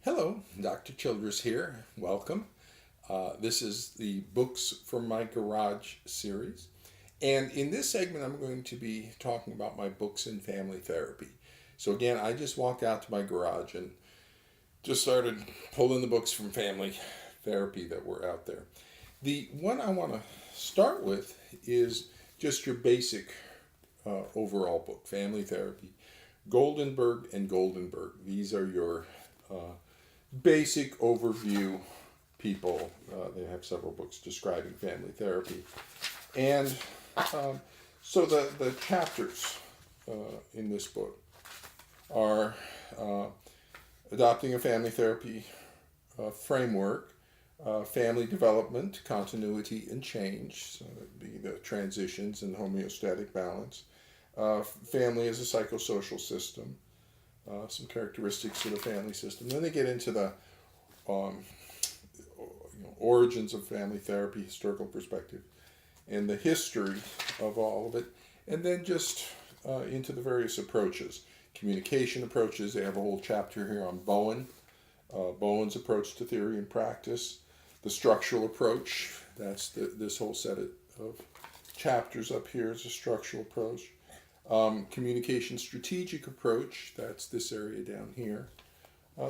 Hello, Dr. Childress here. Welcome. This is the Books from My Garage series. And in this segment, I'm going to be talking about my books in family therapy. So, again, I just walked out to my garage and just started pulling the books from family therapy that were out there. The one I want to start with is just your basic overall book, Family Therapy. Goldenberg and Goldenberg. These are your basic overview people. They have several books describing family therapy. And so the chapters in this book are adopting a family therapy framework, family development, continuity, and change. So that would be the transitions and homeostatic balance. Family as a psychosocial system. Some characteristics of the family system. Then they get into the origins of family therapy, historical perspective, and the history of all of it. And then just into the various approaches. Communication approaches. They have a whole chapter here on Bowen's approach to theory and practice. The structural approach. That's this whole set of chapters up here is a structural approach. Communication strategic approach, that's this area down here.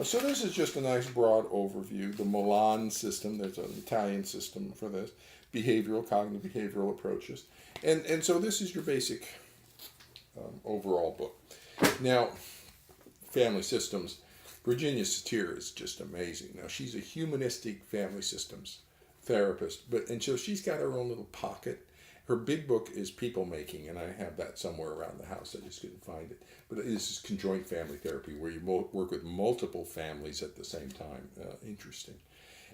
So this is just a nice broad overview. The Milan system, there's an Italian system for this. Cognitive behavioral approaches. And so this is your basic overall book. Now, family systems, Virginia Satir is just amazing. Now, she's a humanistic family systems therapist, and so she's got her own little pocket. Her big book is People Making, and I have that somewhere around the house. I just couldn't find it. But this is conjoint family therapy, where you work with multiple families at the same time. Interesting.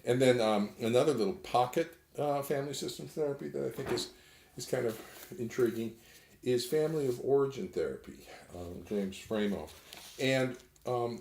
And then another little pocket family systems therapy that I think is kind of intriguing is Family of Origin Therapy, James Framo. And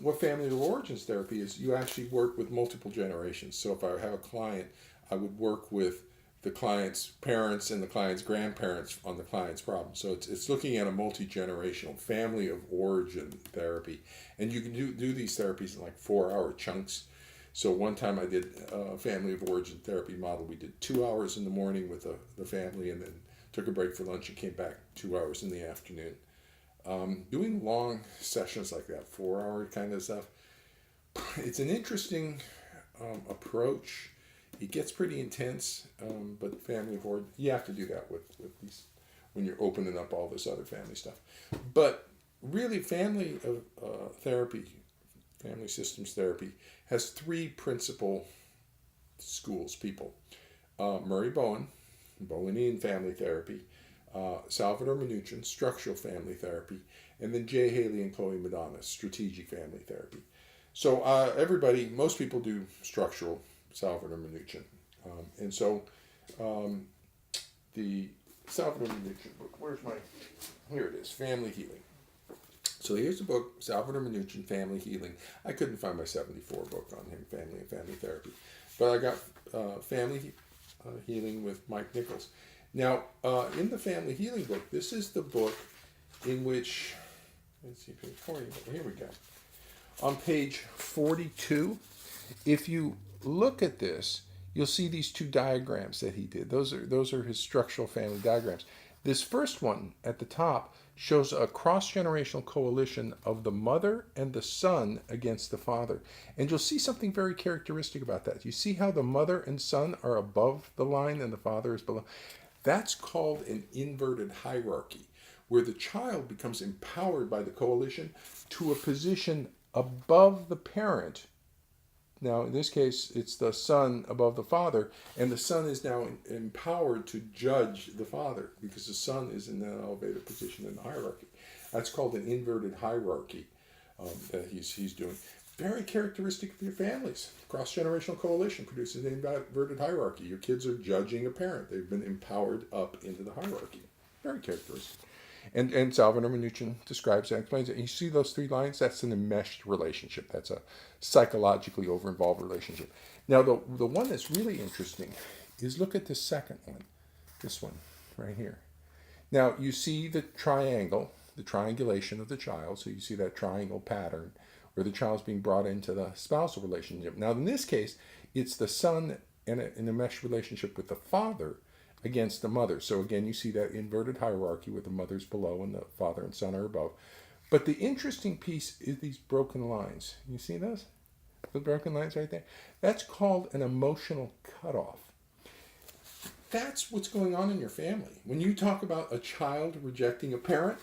what Family of Origins Therapy is, you actually work with multiple generations. So if I have a client, I would work with the client's parents and the client's grandparents on the client's problem. So it's looking at a multi-generational family of origin therapy. And you can do these therapies in like 4-hour chunks. So one time I did a family of origin therapy model. We did 2 hours in the morning with the family and then took a break for lunch and came back 2 hours in the afternoon. Doing long sessions like that, 4-hour kind of stuff, it's an interesting approach. It gets pretty intense, but family of origin, you have to do that with these when you're opening up all this other family stuff. But really, family of therapy, family systems therapy, has three principal people. Murray Bowen, Bowenian family therapy, Salvador Minuchin, structural family therapy, and then Jay Haley and Chloe Madonna, strategic family therapy. So most people do structural, Salvador Minuchin. And so the Salvador Minuchin book, here it is, Family Healing. So here's the book, Salvador Minuchin, Family Healing. I couldn't find my 74 book on him, Family and Family Therapy. But I got Family Healing with Mike Nichols. Now, in the Family Healing book, this is the book in which, let's see, page 40, here we go. On page 42, if you look at this, you'll see these two diagrams that he did. Those are his structural family diagrams. This first one at the top shows a cross-generational coalition of the mother and the son against the father. And you'll see something very characteristic about that. You see how the mother and son are above the line and the father is below? That's called an inverted hierarchy, where the child becomes empowered by the coalition to a position above the parent. Now, in this case, it's the son above the father, and the son is now empowered to judge the father because the son is in an elevated position in the hierarchy. That's called an inverted hierarchy that he's doing. Very characteristic of your families. Cross-generational coalition produces an inverted hierarchy. Your kids are judging a parent. They've been empowered up into the hierarchy. Very characteristic. And Salvador Minuchin describes and explains it. You see those three lines? That's an enmeshed relationship. That's a psychologically over-involved relationship. Now, the one that's really interesting is look at the second one. This one right here. Now, you see the triangle, the triangulation of the child. So you see that triangle pattern or the child's being brought into the spousal relationship. Now, in this case, it's the son in a mesh relationship with the father against the mother. So again, you see that inverted hierarchy with the mother's below and the father and son are above. But the interesting piece is these broken lines. You see those? The broken lines right there? That's called an emotional cutoff. That's what's going on in your family. When you talk about a child rejecting a parent,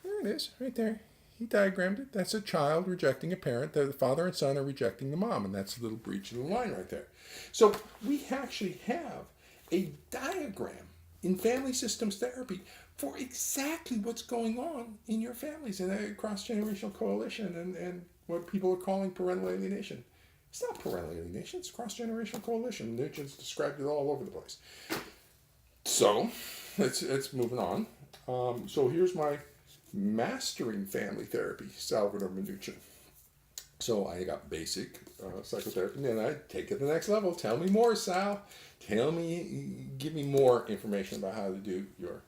there it is, right there. He diagrammed it. That's a child rejecting a parent. The father and son are rejecting the mom, and that's a little breach of the line right there. So we actually have a diagram in family systems therapy for exactly what's going on in your families and a cross-generational coalition and what people are calling parental alienation. It's not parental alienation, it's cross-generational coalition. They just described it all over the place. So, let's moving on. So here's my Mastering Family Therapy, Salvador Minuchin. So I got basic psychotherapy, and then I take it to the next level. Tell me more, Sal. Give me more information about how to do your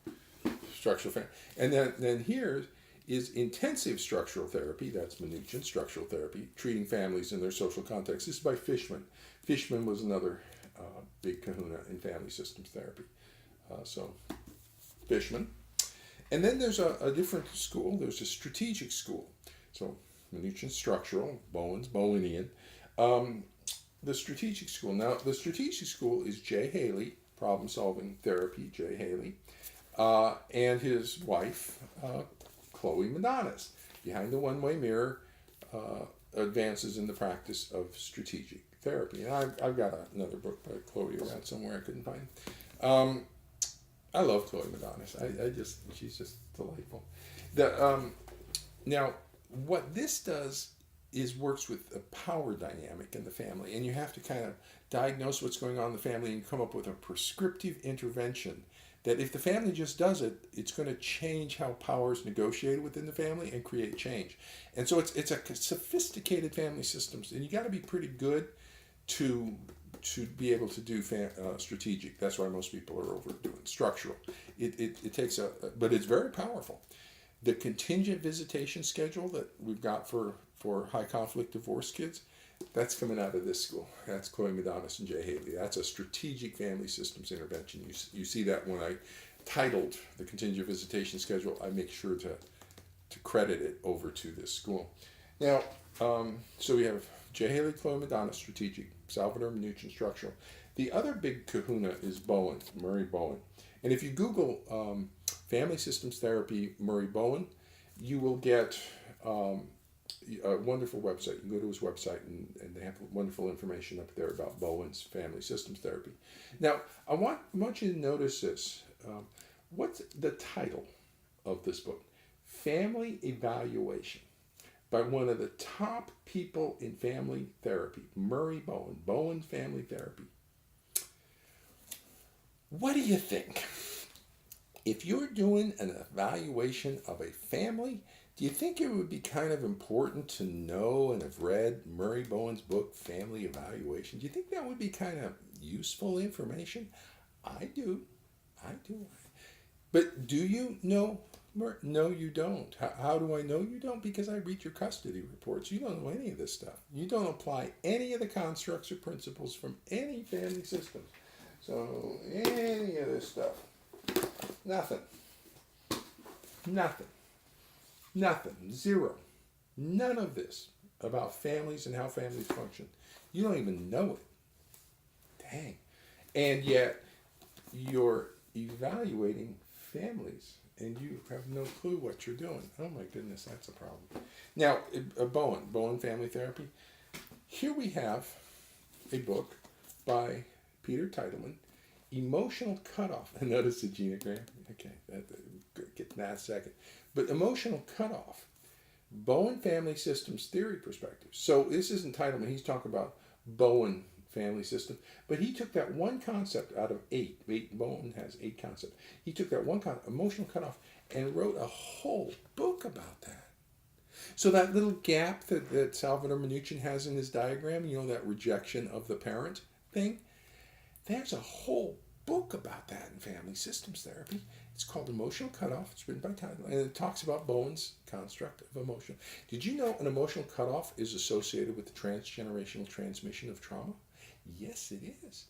structural family. And then here is intensive structural therapy. That's Minuchin, structural therapy, treating families in their social context. This is by Fishman. Fishman was another big kahuna in family systems therapy. So Fishman. And then there's a different school. There's a strategic school. So Minuchin structural, Bowen's Bowenian. The strategic school. Now, the strategic school is Jay Haley, problem-solving therapy, Jay Haley, and his wife, Chloe Madonis. Behind the one-way mirror, advances in the practice of strategic therapy. And I've got another book by Chloe around somewhere I couldn't find. I love Chloe Madonis. She's just delightful. Now, what this does is works with a power dynamic in the family, and you have to kind of diagnose what's going on in the family and come up with a prescriptive intervention that if the family just does it, it's going to change how power is negotiated within the family and create change. And so it's a sophisticated family systems, and you got to be pretty good to be able to do strategic. That's why most people are overdoing structural. It takes but it's very powerful. The contingent visitation schedule that we've got for high conflict divorce kids, that's coming out of this school. That's Chloe Madonis and Jay Haley. That's a strategic family systems intervention. You see that when I titled the contingent visitation schedule, I make sure to credit it over to this school. Now, so we have Jay Haley, Chloe Madonis, strategic, Salvador Minuchin, structural. The other big kahuna is Bowen, Murray Bowen. And if you Google family systems therapy Murray Bowen, you will get a wonderful website. You can go to his website and they have wonderful information up there about Bowen's family systems therapy. Now, I want you to notice this. What's the title of this book? Family Evaluation, by one of the top people in family therapy, Murray Bowen, Bowen's Family Therapy. What do you think? If you're doing an evaluation of a family, do you think it would be kind of important to know and have read Murray Bowen's book, Family Evaluation? Do you think that would be kind of useful information? I do. But do you know? No, you don't. How do I know you don't? Because I read your custody reports. You don't know any of this stuff. You don't apply any of the constructs or principles from any family system. So, any of this stuff. Nothing. Zero. None of this about families and how families function. You don't even know it. Dang. And yet, you're evaluating families and you have no clue what you're doing. Oh my goodness, that's a problem. Now, Bowen Family Therapy. Here we have a book by Peter Titleman, Emotional Cutoff. And notice the genogram. Okay, get to that in a second. But Emotional Cutoff, Bowen Family Systems Theory Perspective. So this isn't Titleman. He's talking about Bowen family system. But he took that one concept out of eight. Bowen has 8 concepts. He took that one concept, emotional cutoff, and wrote a whole book about that. So that little gap that Salvador Minuchin has in his diagram, that rejection of the parent thing, there's a whole book about that in family systems therapy. It's called Emotional Cutoff. It's written by Tyler, and it talks about Bowen's construct of emotion. Did you know an emotional cutoff is associated with the transgenerational transmission of trauma? Yes, it is.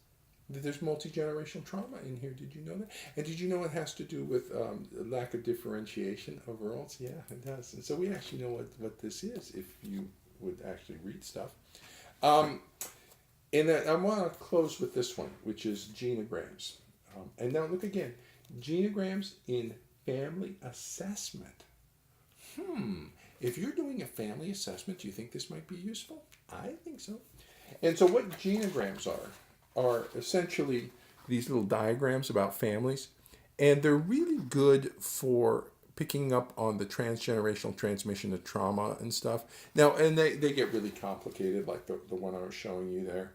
There's multi-generational trauma in here. Did you know that? And did you know it has to do with lack of differentiation of roles? Yeah, it does. And so we actually know what this is if you would actually read stuff. And I want to close with this one, which is genograms. And now look again. Genograms in family assessment. If you're doing a family assessment, do you think this might be useful? I think so. And so what genograms are essentially these little diagrams about families. And they're really good for picking up on the transgenerational transmission of trauma and stuff. Now, and they get really complicated, like the one I was showing you there.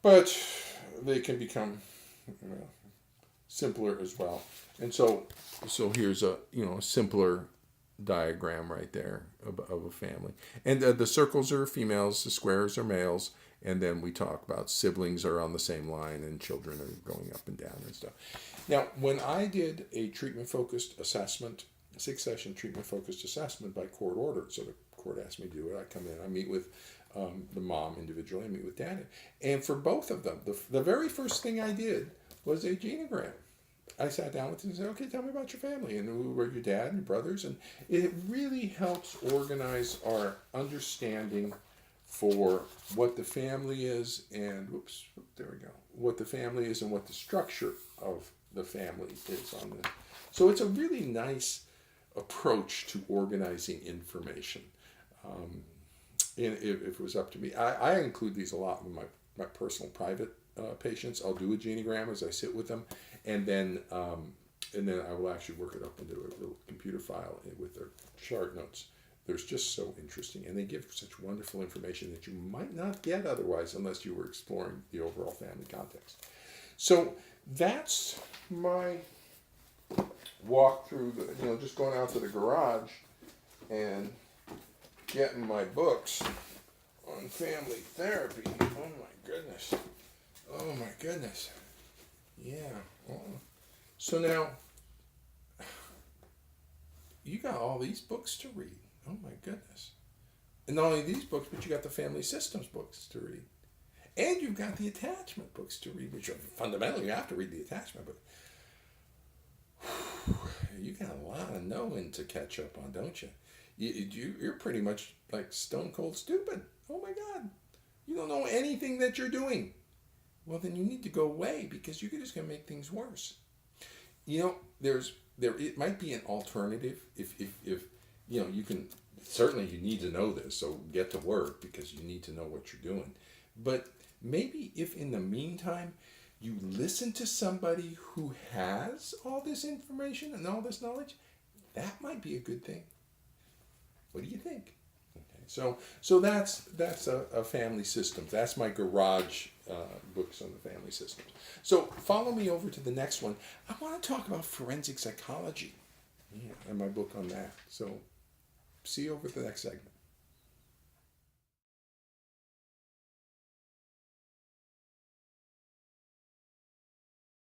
But they can become simpler as well. And so here's a simpler diagram right there of a family. And the circles are females, the squares are males, and then we talk about siblings are on the same line and children are going up and down and stuff. Now, when I did a treatment-focused assessment, a 6-session treatment-focused assessment by court order, so the court asked me to do it, I come in, I meet with the mom individually, I meet with dad. And for both of them, the very first thing I did was a genogram. I sat down with them and said, okay, tell me about your family and who were your dad and your brothers. And it really helps organize our understanding for what the family is and, what the family is and what the structure of the family is on this. So it's a really nice approach to organizing information. And if it was up to me, I include these a lot with my personal private patients. I'll do a genogram as I sit with them, and then I will actually work it up into a little computer file with their chart notes. They're just so interesting, and they give such wonderful information that you might not get otherwise unless you were exploring the overall family context. So that's my walk through just going out to the garage and getting my books on family therapy. Oh my goodness. Yeah. So now, you got all these books to read. Oh my goodness. And not only these books, but you got the family systems books to read. And you've got the attachment books to read, which are fundamentally, you have to read the attachment book. You got a lot of knowing to catch up on, don't you? You're pretty much like stone cold stupid. Oh my God. You don't know anything that you're doing. Well, then you need to go away because you're just going to make things worse. It might be an alternative if you can, certainly you need to know this, so get to work because you need to know what you're doing. But maybe if in the meantime you listen to somebody who has all this information and all this knowledge, that might be a good thing. What do you think? Okay, so that's a family systems. That's my garage books on the family systems. So follow me over to the next one. I want to talk about forensic psychology. Yeah, and my book on that. So see you over at the next segment.